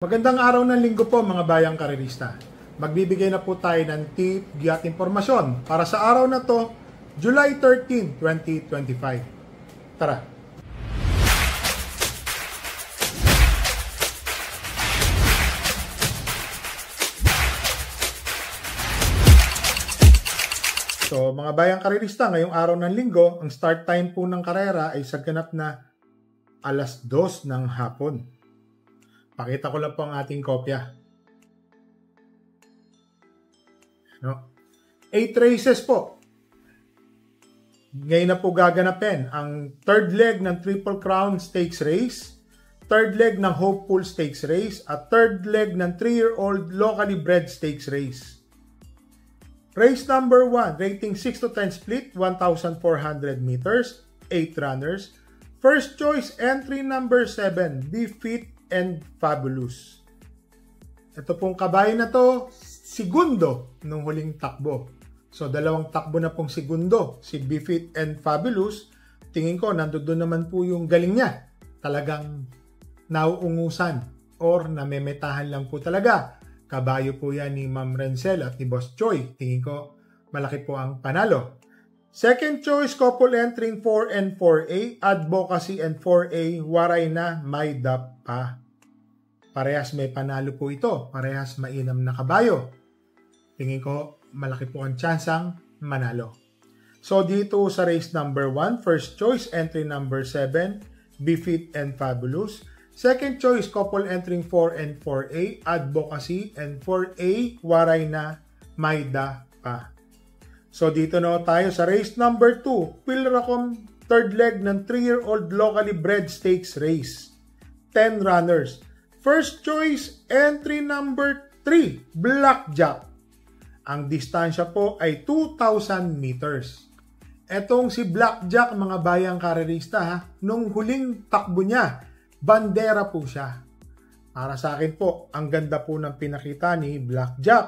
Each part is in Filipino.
Magandang araw ng linggo po mga bayang karerista. Magbibigay na po tayo ng tip, giat impormasyon para sa araw na to, July 13, 2025. Tara! So mga bayang karerista, ngayong araw ng linggo, ang start time po ng karera ay sa ganap na alas 2 ng hapon. Pakita ko lang po ang ating kopya. No? 8 races po. Ngayon na po gaganapin ang third leg ng Triple Crown Stakes Race, third leg ng Hopeful Stakes Race, at third leg ng 3-year-old locally bred Stakes Race. Race number 1, rating 6 to 10 split, 1,400 meters, 8 runners. First choice, entry number 7, Be Fit and Fabulous. Ito pong kabayo na to, segundo nung huling takbo. So, dalawang takbo na pong segundo, si Be Fit and Fabulous. Tingin ko, nandoon naman po yung galing niya. Talagang nauungusan or namemetahan lang po talaga. Kabayo po yan ni Ma'am Rencel at ni Boss Choi. Tingin ko, malaki po ang panalo. Second choice, couple entering 4 and 4A, Advocacy and 4A, Waray na may dapa. Parehas may panalo po ito. Parehas mainam na kabayo. Tingin ko, malaki po ang tsansang manalo. So dito sa race number 1, first choice, entry number 7, Be Fit and Fabulous. Second choice, couple entering 4 and 4A, Advocacy, and 4A, Waray na may dapa. So dito na tayo sa race number 2, Pilracom, third leg ng 3-year-old locally bred stakes race. 10 runners. First choice, entry number 3, Blackjack. Ang distansya po ay 2,000 meters. Etong si Blackjack, mga bayang karerista, nung huling takbo niya, bandera po siya. Para sa akin po, ang ganda po ng pinakita ni Blackjack.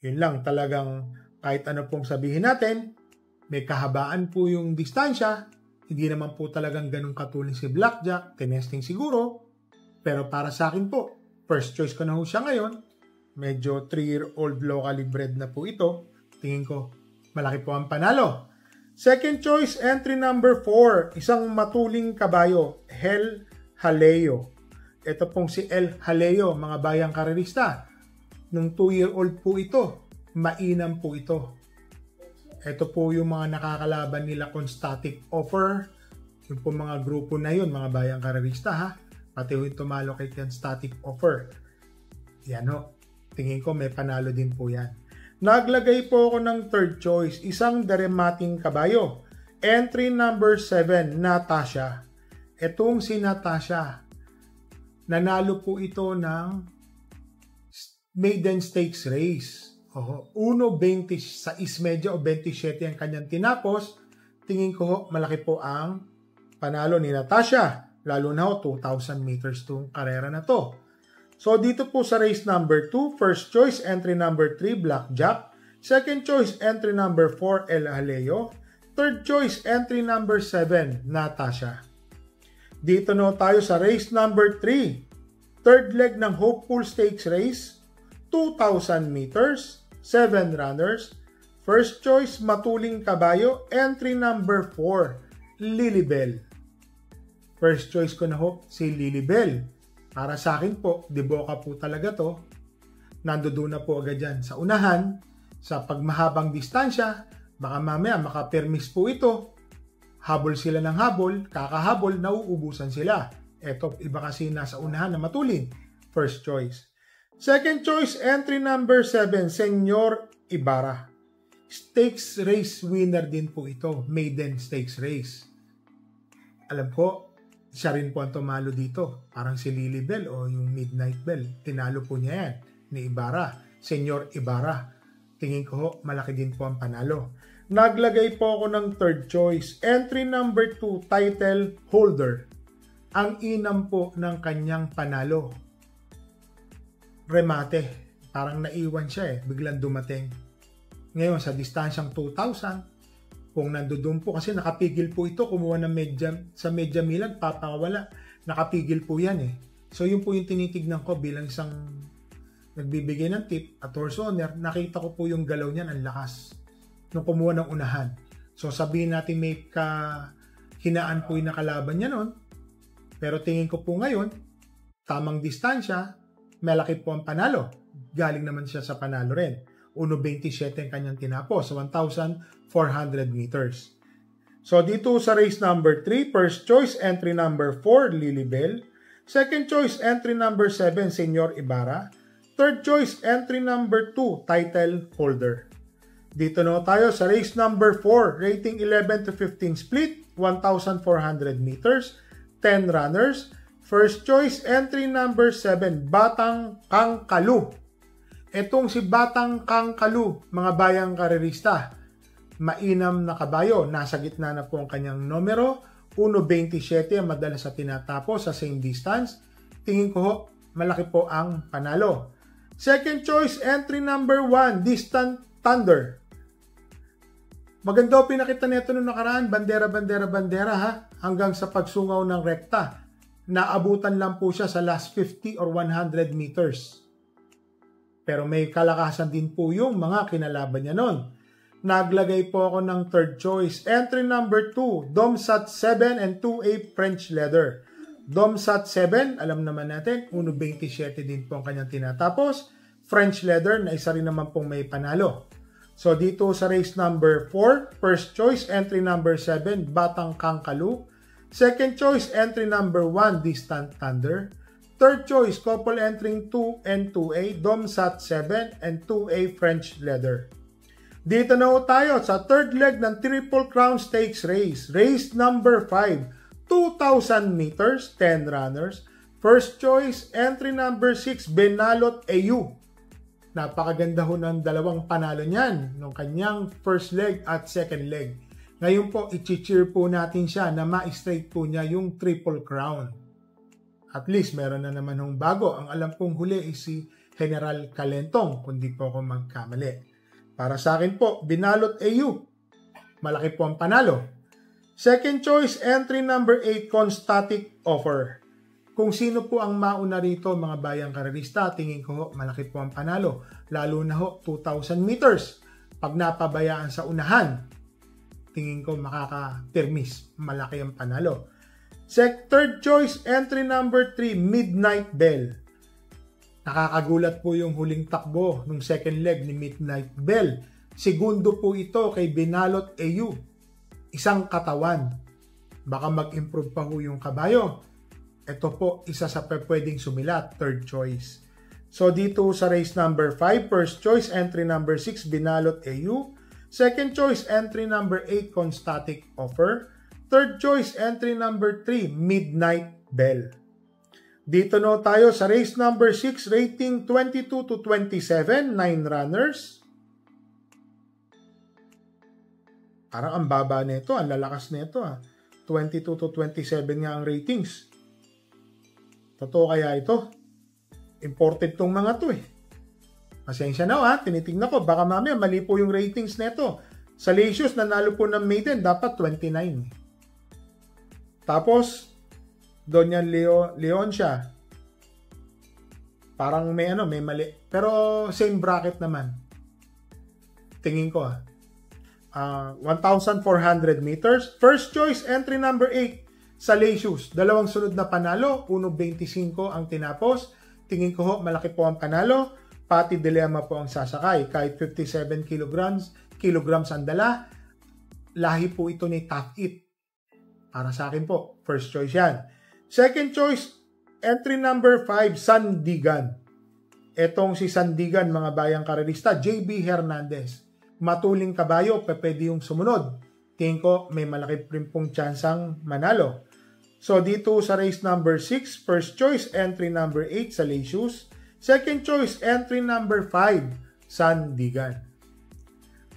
Yun lang, talagang kahit ano pong sabihin natin, may kahabaan po yung distansya. Hindi naman po talagang ganun katulong si Blackjack. Tinesting siguro. Pero para sa akin po, first choice ko na ho siya ngayon. Medyo 3-year-old locally bred na po ito. Tingin ko, malaki po ang panalo. Second choice, entry number 4. Isang matuling kabayo, El Jaleo. Ito pong si El Jaleo, mga bayang karerista. Nung 2-year-old po ito, mainam po ito. Ito po yung mga nakakalaban nila kung static offer. Yung po mga grupo na yun, mga bayang karerista ha. Pati yung tumalo kay static offer. Yan ho. Tingin ko may panalo din po yan. Naglagay po ako ng third choice. Isang daremating kabayo. Entry number 7, Natasha. Etong si Natasha. Nanalo po ito ng maiden stakes race. 1.26 medyo o 27 ang kanyang tinapos. Tingin ko malaki po ang panalo ni Natasha. Lalo na 2,000 meters itong karera na to. So dito po sa race number 2, first choice entry number 3, Blackjack. Second choice entry number 4, El Jaleo. Third choice entry number 7, Natasha. Dito na tayo sa race number 3, third leg ng Hopeful Stakes Race. 2,000 meters, 7 runners. First choice, matuling kabayo, entry number 4, Lilibel. First choice ko na ho, si Lilibel. Para sa akin po, de boca po talaga to. Nandoon na po agad dyan sa unahan. Sa pagmahabang distansya, baka mamaya makapermis po ito. Habol sila ng habol, kakahabol, nauubusan sila. Eto, iba kasi nasa unahan na matulin. First choice. Second choice, entry number 7, Senyor Ibarra. Stakes race winner din po ito. Maiden stakes race. Alam ko, siya rin po ang tumalo dito. Parang si Lilibel o yung Midnight Bell. Tinalo po niya yan ni Ibarra. Senyor Ibarra. Tingin ko, malaki din po ang panalo. Naglagay po ako ng third choice. Entry number 2, title holder. Ang inam po ng kanyang panalo. Remate. Parang naiwan siya biglang dumating. Ngayon, sa distansyang 2,000, kung nandoon po, kasi nakapigil po ito, kumuha ng sa medya milag, papawala. Nakapigil po yan So yun po yung tinitignan ko bilang isang nagbibigay ng tip at horse owner. Nakita ko po yung galaw niyan, ang lakas nung kumuha ng unahan. So sabihin natin may hinaan po yung nakalaban niya noon. Pero tingin ko po ngayon, tamang distansya, malaki po ang panalo. Galing naman siya sa panalo rin. 1.27 ang kanyang tinapos sa 1,400 meters. So dito sa race number 3, first choice entry number 4, Lilibel. Second choice entry number 7, Senyor Ibarra. Third choice entry number 2, title holder. Dito na tayo sa race number 4, rating 11 to 15 split, 1,400 meters, 10 runners. First choice entry number 7, Batang Kangkalu. Etong si Batang Kangkalu, mga bayang karerista, mainam na kabayo, nasa gitna na po ang kanyang numero, 1.27 ang madalas sa tinatapos sa same distance. Tingin ko ho, malaki po ang panalo. Second choice entry number 1, Distant Thunder. Maganda o pinakita nito nung nakaraan, bandera ha, hanggang sa pagsungaw ng rekta. Naabutan lang po siya sa last 50 or 100 meters. Pero may kalakasan din po yung mga kinalaban niya nun. Naglagay po ako ng third choice. Entry number 2, Domsat 7 and 2A French Leather. Domsat 7, alam naman natin, 1.27 din po ang kanyang tinatapos. French Leather na isa rin naman pong may panalo. So dito sa race number 4, first choice, entry number 7, Batang Kangkalu. Second choice, entry number 1, Distant Thunder. Third choice, couple entering 2 and 2A, Domsat 7 and 2A French Leather. Dito na tayo sa third leg ng Triple Crown Stakes Race. Race number 5, 2,000 meters, 10 runners. First choice, entry number 6, Benalot AU. Napakaganda ho ng dalawang panalo niyan, ng kanyang first leg at second leg. Ngayon po, i-cheer po natin siya na ma-straight po niya yung Triple Crown. At least, meron na naman ng bago. Ang alam kong huli is si General Calentong, kung di po ako magkamali. Para sa akin po, Benalot AU. Malaki po ang panalo. Second choice, entry number 8, Constatic Offer. Kung sino po ang mauna rito, mga bayang karerista, tingin ko ho, malaki po ang panalo. Lalo na ho, 2,000 meters. Pag napabayaan sa unahan, tingin ko makaka-permis. Malaki ang panalo. Third choice, entry number 3, Midnight Bell. Nakakagulat po yung huling takbo ng second leg ni Midnight Bell. Segundo po ito kay Benalot AU. Isang katawan. Baka mag-improve pa ho yung kabayo. Ito po, isa sa pwedeng sumilat, third choice. So dito sa race number 5, first choice, entry number 6, Benalot AU. Second choice, entry number 8, Constatic Offer. Third choice, entry number 3, Midnight Bell. Dito no tayo sa race number 6, rating 22 to 27, 9 runners. Parang ang baba nito, ang lalakas nito. 22 to 27 nga ang ratings. Totoo kaya ito? Imported tong mga to eh. Pasensya na tinitignan ko. Baka mamaya mali po yung ratings nito. Sa Latius, nanalo po ng maiden, dapat 29. Tapos, Doña Leon siya. Parang may mali. Pero same bracket naman. Tingin ko 1,400 meters. First choice, entry number 8. Sa Latius, dalawang sunod na panalo, 1.25 ang tinapos. Tingin ko ho, malaki po ang panalo. Pati Dilemma po ang sasakay. Kahit 57 kilograms ang dala, lahi po ito ni Tough It. Para sa akin po, first choice yan. Second choice, entry number 5, Sandigan. Etong si Sandigan, mga bayang karerista, JB Hernandez. Matuling kabayo, pwede yung sumunod. Tingin ko, may malaki rin pong tsansang manalo. So dito sa race number 6, first choice, entry number 8 sa Latius. Second choice, entry number 5, Sandigan.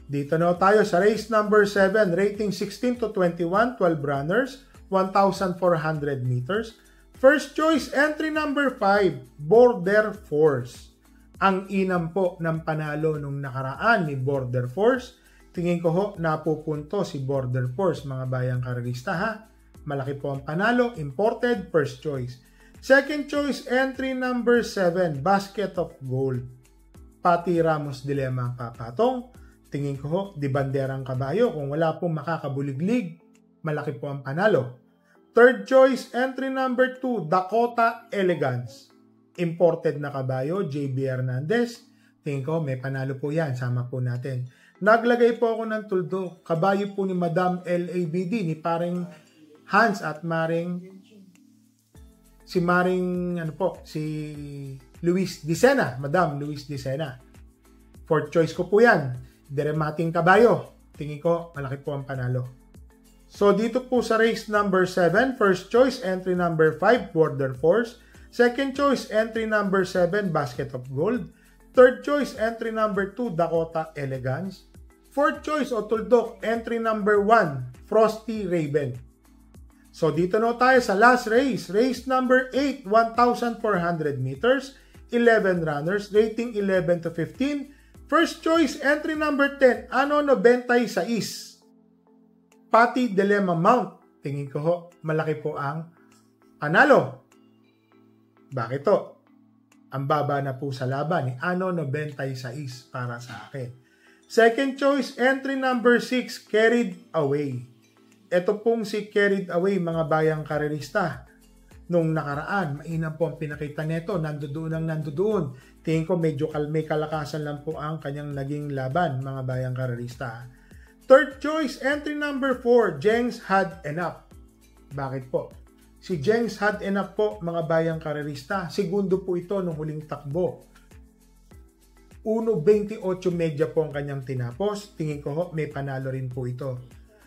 Dito na tayo sa race number 7, rating 16 to 21, 12 runners, 1,400 meters. First choice, entry number 5, Border Force. Ang inam po ng panalo nung nakaraan ni Border Force. Tingin ko ho, napupunto si Border Force, mga bayang karerista ha. Malaki po ang panalo, imported, first choice. Second choice, entry number 7, Basket of Gold. Patty Ramos Dilema ang papatong. Tingin ko ho, di banderang kabayo. Kung wala pong makakabuliglig, malaki po ang panalo. Third choice, entry number 2, Dakota Elegance. Imported na kabayo, JB Hernandez. Tingin ko, may panalo po yan. Sama po natin. Naglagay po ako ng tuldok. Kabayo po ni Madam LABD, ni paring Hans at si Luis Dicena, Madam Luis Dicena. Fourth choice ko po yan. Deremating kabayo. Tingin ko, malaki po ang panalo. So, dito po sa race number 7, first choice, entry number 5, Border Force. Second choice, entry number 7, Basket of Gold. Third choice, entry number 2, Dakota Elegance. Fourth choice o tuldok, entry number 1, Frosty Raven. So, dito na tayo sa last race. Race number 8, 1,400 meters, 11 runners, rating 11 to 15. First choice, entry number 10, Ano 96. Patty Dilema Mount. Tingin ko ho, malaki po ang panalo. Bakit to? Ang baba na po sa laban ni Ano 96 para sa akin. Second choice, entry number 6, Carried Away. Ito pong si Carried Away, mga bayang karerista. Nung nakaraan, mainam po ang pinakita nito, nandoon. Tingin ko medyo may kalakasan lang po ang kanyang naging laban, mga bayang karerista. Third choice, entry number 4, Jengs Had Enough. Bakit po? Si Jengs Had Enough po, mga bayang karerista. Segundo po ito nung huling takbo. 1.28 media po ang kanyang tinapos. Tingin ko ho, may panalo rin po ito.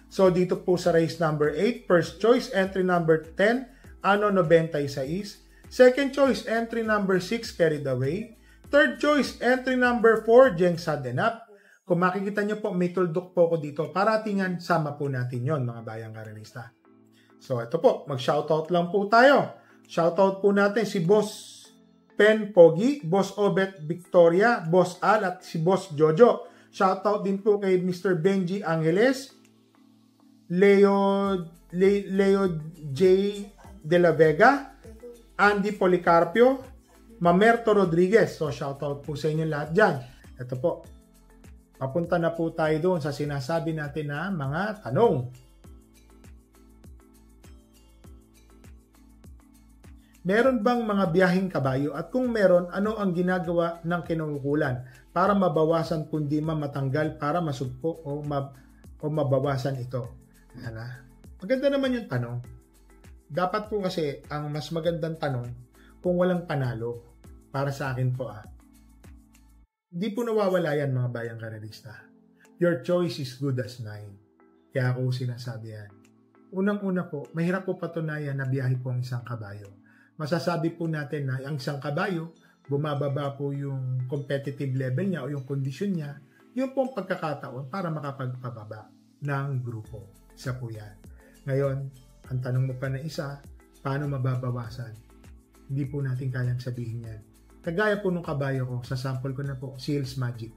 So, dito po sa race number 8, first choice, entry number 10, Ano 96. Second choice, entry number 6, Carried Away. Third choice, entry number 4, Jengs Had Enough. Kung makikita nyo po, may tuldok po ko dito. Paratingan, sama po natin yon, mga bayang karerista. So, ito po, mag-shoutout lang po tayo. Shoutout po natin si Boss Pen Pogi, Boss Obet Victoria, Boss Al at si Boss Jojo. Shoutout din po kay Mr. Benji Angeles, Leo J. De La Vega, Andy Policarpio, Mamerto Rodriguez. So, shoutout po sa inyo lahat dyan. Ito po. Papunta na po tayo doon sa sinasabi natin na mga tanong. Meron bang mga biyaheng kabayo at kung meron, ano ang ginagawa ng kinaukulan para mabawasan kundi matanggal para masugpo o mabawasan ito? Maganda naman yung tanong. Dapat po kasi ang mas magandang tanong kung walang panalo para sa akin po Hindi po nawawala yan, mga bayang karerista. Your choice is good as mine. Kaya ako sinasabi yan. Unang-una po, mahirap po patunayan na biyahe po ang isang kabayo. Masasabi po natin na ang isang kabayo, bumababa po yung competitive level niya o yung kondisyon niya, yung pong pagkakataon para makapagpababa ng grupo. Isa po yan. Ngayon, ang tanong mo pa na isa, paano mababawasan? Hindi po natin kayang sabihin yan. Kagaya po nung kabayo ko, sa sample ko na po, si Hills Magic.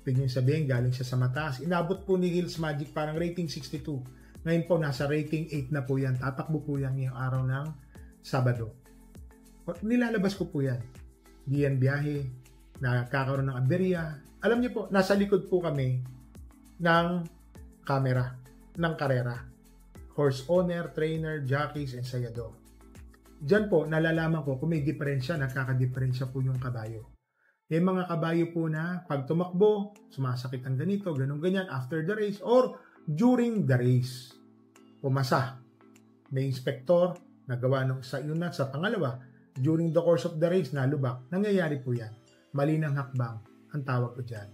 Pwede nyo sabihin, galing siya sa mataas. Inabot po ni Hills Magic parang rating 62. Ngayon po, nasa rating 8 na po yan. Tatakbo po yan ngayong araw ng Sabado. Nilalabas ko po yan. Di yan biyahe, nakakaroon ng aberya. Alam niyo po, nasa likod po kami ng camera, ng karera. Horse owner, trainer, jockeys, ensayador. Diyan po, nalalaman ko kung may diferensya, nagkakadiferensya po yung kabayo. May mga kabayo po na pag tumakbo, sumasakit ang ganito, ganun-ganyan after the race or during the race. Pumasa. May inspector, nagawa nung sa yun na sa pangalawa, during the course of the race, nalubak. Nangyayari po yan. Mali ng hakbang, ang tawag ko dyan.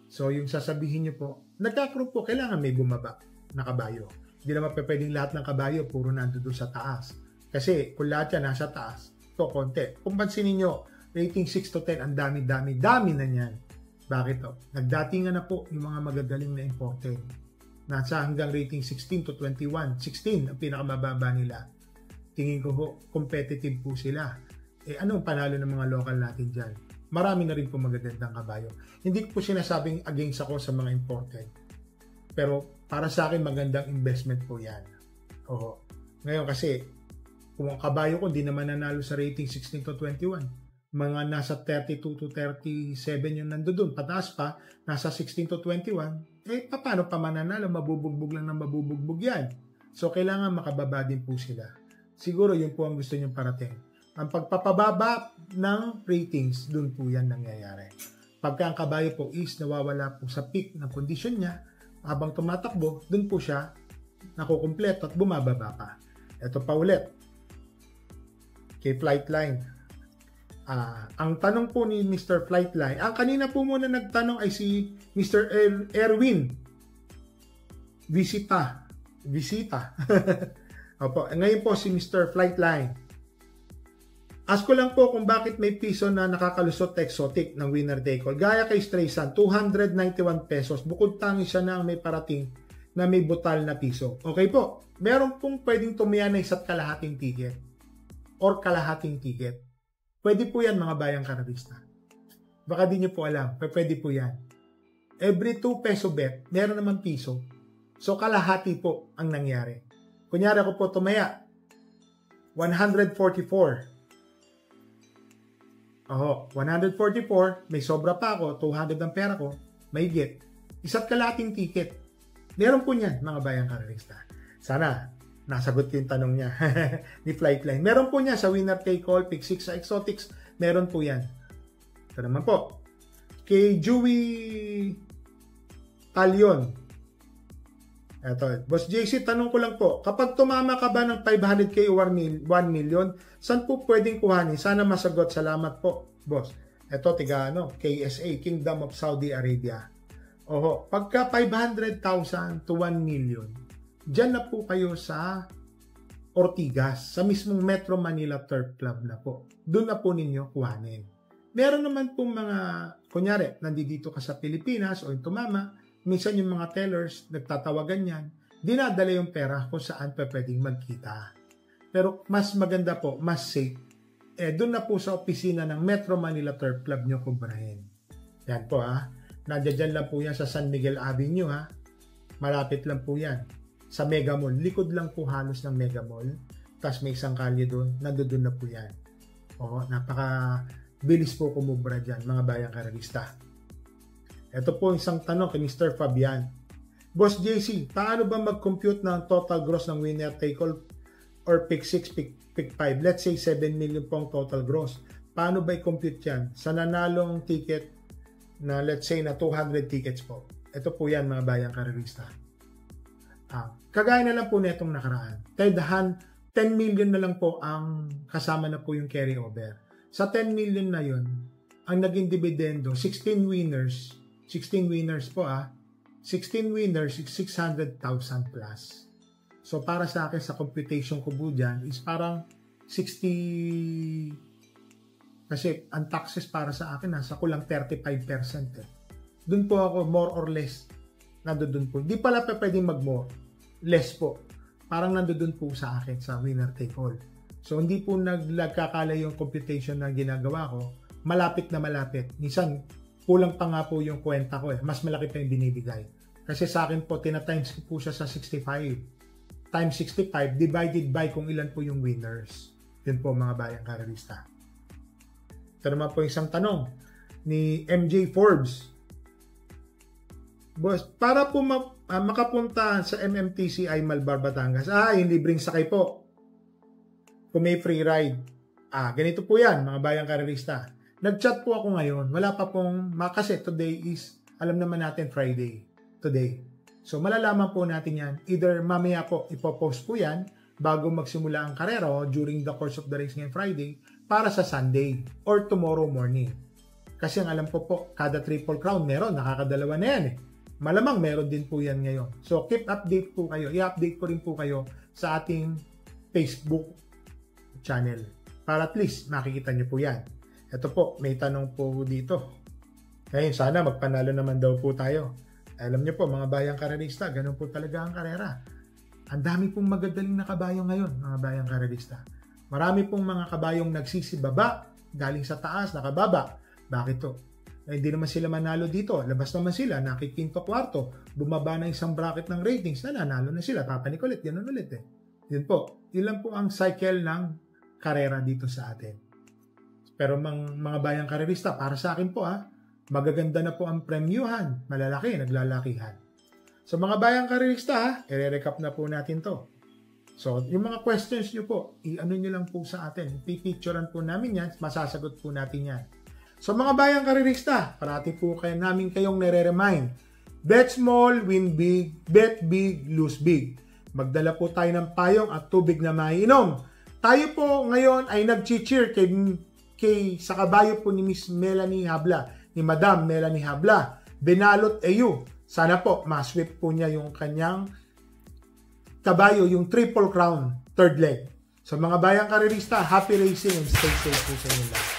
So, yung sasabihin nyo po, nagkakaroon po, kailangan may bumaba na kabayo. Hindi naman pwedeng lahat ng kabayo, puro nando doon sa taas. Kasi kung lahat yan nasa taas, ito konti. Kung pansinin nyo, rating 6 to 10, ang dami na niyan. Bakit to? Nagdatingan na po yung mga magagaling na imported. Nasa hanggang rating 16 to 21. 16 ang pinakamababa nila. Tingin ko po, competitive po sila. Anong panalo ng mga local natin dyan? Marami na rin po magagandang kabayo. Hindi ko po sinasabing against ako sa mga imported. Pero para sa akin, magandang investment po yan. Oo. Ngayon kasi, Kung ang kabayo ko, hindi naman nanalo sa rating 16 to 21. Mga nasa 32 to 37 yung nandoon. Pataas pa, nasa 16 to 21. Paano pa mananalo? Mabubugbog lang ng mabubugbog yan. So, kailangan makababa din po sila. Siguro, yun po ang gusto nyong parating. Ang pagpapababa ng ratings, dun po yan nangyayari. Pagka ang kabayo po is nawawala po sa peak ng kondisyon niya, habang tumatakbo, dun po siya nakukumpleto at bumababa pa. Ito pa ulit. Kay Flightline. Ang tanong po ni Mr. Flightline, ang kanina po muna nagtanong ay si Mr. Erwin Visita. Opo, ngayon po si Mr. Flightline. Ask ko lang po kung bakit may piso na nakakalusot exotic ng winner take all. Gaya kay Strayson, 291 pesos. Bukod tangi siya na ang may parating na may butal na piso. Okay po, meron pong pwedeng tumaya na isa't kalahating ticket or kalahating ticket. Pwede po yan mga bayang karabista. Baka di nyo po alam, pwede po yan. Every 2 peso bet, meron naman piso. So kalahati po ang nangyari. Kunyari ako po tumaya, 144. 144, may sobra pa ako, 200 ang pera ko, may get. Isa't kalahating ticket. Meron po niyan mga bayang karabista. Sana nasagot yung tanong niya ni Flightline. Meron po niya sa winner take all, pick 6 sa exotics. Meron po yan. Ito naman po. Kay Joey Talion. Ito. Boss JC, tanong ko lang po. Kapag tumama ka ba ng 500k o 1 million, saan po pwedeng kuhanin? Sana masagot. Salamat po, boss. Ito, KSA, Kingdom of Saudi Arabia. Pagka 500,000 to 1 million, diyan na po kayo sa Ortigas, sa mismong Metro Manila Turf Club na po. Doon na po ninyo kuhanin. Meron naman pong mga, kunyari, nandito ka sa Pilipinas o yung tumama, minsan yung mga tellers, nagtatawagan yan, dinadala yung pera kung saan pa pwedeng magkita. Pero mas maganda po, mas safe, doon na po sa opisina ng Metro Manila Turf Club nyo kubrahin. Yan po nandiyan lang po yan sa San Miguel Avenue malapit lang po yan. Sa Mega Mall, likod lang po halos ng Mega Mall. Tapos may isang kalye doon, nandoon na po yan. Napaka-bilis po kumubra dyan, mga bayang karabista. Ito po isang tanong kay Mr. Fabian. Boss JC, paano ba mag-compute ng total gross ng winner take all or pick 6, pick 5? Let's say 7 million po ang total gross. Paano ba i-compute yan? Sa nanalong ticket na let's say na 200 tickets po. Ito po yan mga bayang karabista. Kagaya na lang po netong nakaraan. 10 million na lang po ang kasama na po yung carry over. Sa 10 million na yun, ang naging dividendo, 16 winners po 16 winners, 600,000 plus. So para sa akin, sa computation ko po dyan, is parang 60, kasi ang taxes para sa akin, nasa kulang 35%. Doon po ako more or less nandoon po. Di pala pwedeng mag-more. Less po. Parang nandoon po sa akin sa winner take all. So, hindi po nagkakala yung computation na ginagawa ko. Malapit na malapit. Minsan, kulang pa nga po yung kwenta ko Mas malaki pa yung binibigay. Kasi sa akin po, tinatimes po siya sa 65. Times 65 divided by kung ilan po yung winners. Yun po mga bayang karabista. Ito naman po isang tanong ni MJ Forbes. Boss, para po makapunta sa MMTCI Malbar, Batangas, yung libreng sakay po. Kung may free ride. Ganito po yan, mga bayang karabista. Nag-chat po ako ngayon. Wala pa pong, kasi today is, alam naman natin Friday. Today. So, malalaman po natin yan. Either mamaya po, ipopost po yan bago magsimula ang karera during the course of the race ngayong Friday para sa Sunday or tomorrow morning. Kasi ang alam po, kada Triple Crown meron, nakakadalawa na yan Malamang meron din po yan ngayon. So, keep update po kayo. I-update ko rin po kayo sa ating Facebook channel. Para at least makikita nyo po yan. Ito po, may tanong po dito. Ngayon, sana magpanalo naman daw po tayo. Alam nyo po, mga bayang karerista, ganun po talaga ang karera. Ang dami pong magagaling na kabayo ngayon, mga bayang karerista. Marami pong mga kabayong nagsisibaba, galing sa taas, nakababa. Bakit to? Hindi naman sila manalo dito. Labas naman sila, nakikinto kwarto, bumaba na isang bracket ng ratings, nanalo na sila, papanik ulit, ganun ulit Yun po. Yun lang po ang cycle ng karera dito sa atin. Pero mga bayang karerista, para sa akin po magaganda na po ang premyuhan. Malalaki, naglalakihan. So mga bayang karerista i-recap na po natin to. So yung mga questions nyo po, i-ano nyo lang po sa atin. Pipicturean po namin yan, masasagot po natin yan. So mga bayang karerista, parati po namin kayong nire-remind. Bet small, win big, bet big, lose big. Magdala po tayo ng payong at tubig na maiinom. Tayo po ngayon ay nag-cheer sa kabayo po ni Miss Melanie Habla, ni Madam Melanie Habla. Benalot EU. Sana po masweep po niya yung kanyang kabayo, yung Triple Crown, third leg. So mga bayang karerista, happy racing and stay safe po sa inyo lahat.